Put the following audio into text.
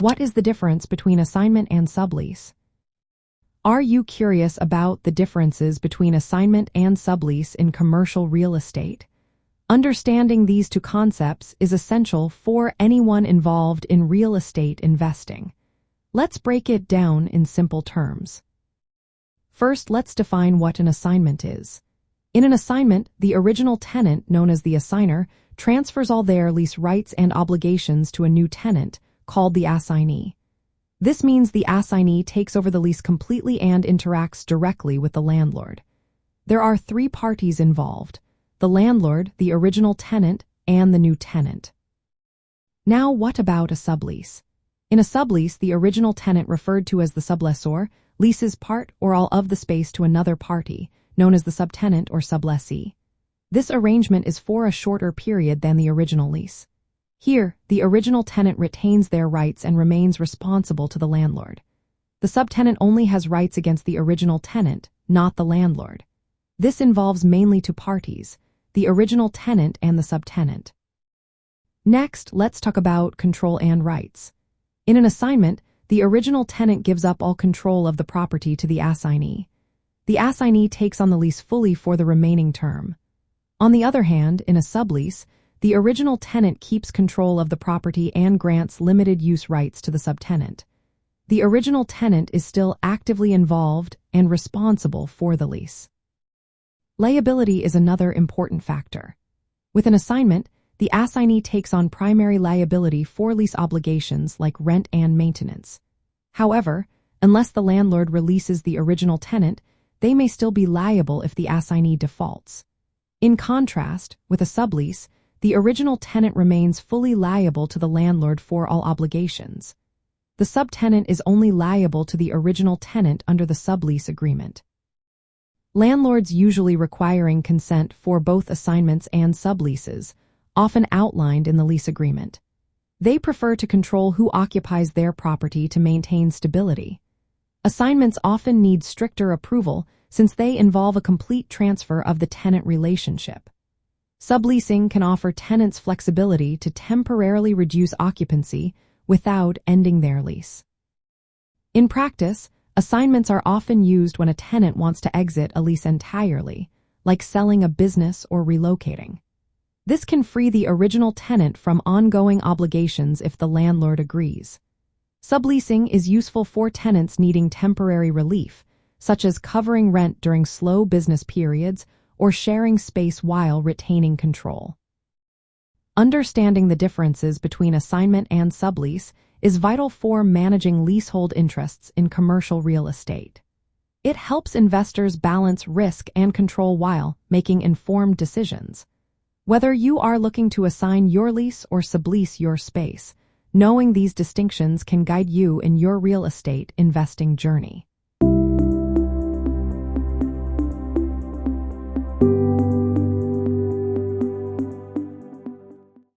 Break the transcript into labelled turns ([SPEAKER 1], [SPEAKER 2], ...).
[SPEAKER 1] What is the difference between assignment and sublease? Are you curious about the differences between assignment and sublease in commercial real estate? Understanding these two concepts is essential for anyone involved in real estate investing. Let's break it down in simple terms. First, let's define what an assignment is. In an assignment, the original tenant, known as the assigner, transfers all their lease rights and obligations to a new tenant, called the assignee. This means the assignee takes over the lease completely and interacts directly with the landlord. There are three parties involved: the landlord, the original tenant, and the new tenant. Now, what about a sublease? In a sublease, the original tenant, referred to as the sublessor, leases part or all of the space to another party, known as the subtenant or sublessee. This arrangement is for a shorter period than the original lease. Here, the original tenant retains their rights and remains responsible to the landlord. The subtenant only has rights against the original tenant, not the landlord. This involves mainly two parties: the original tenant and the subtenant. Next, let's talk about control and rights. In an assignment, the original tenant gives up all control of the property to the assignee. The assignee takes on the lease fully for the remaining term. On the other hand, in a sublease, the original tenant keeps control of the property and grants limited use rights to the subtenant. The original tenant is still actively involved and responsible for the lease. Liability is another important factor. With an assignment, the assignee takes on primary liability for lease obligations like rent and maintenance. However, unless the landlord releases the original tenant, they may still be liable if the assignee defaults. In contrast, with a sublease, the original tenant remains fully liable to the landlord for all obligations. The subtenant is only liable to the original tenant under the sublease agreement. Landlords usually requiring consent for both assignments and subleases, often outlined in the lease agreement. They prefer to control who occupies their property to maintain stability. Assignments often need stricter approval since they involve a complete transfer of the tenant relationship. Subleasing can offer tenants flexibility to temporarily reduce occupancy without ending their lease. In practice, assignments are often used when a tenant wants to exit a lease entirely, like selling a business or relocating. This can free the original tenant from ongoing obligations if the landlord agrees. Subleasing is useful for tenants needing temporary relief, such as covering rent during slow business periods or sharing space while retaining control. Understanding the differences between assignment and sublease is vital for managing leasehold interests in commercial real estate. It helps investors balance risk and control while making informed decisions. Whether you are looking to assign your lease or sublease your space, knowing these distinctions can guide you in your real estate investing journey.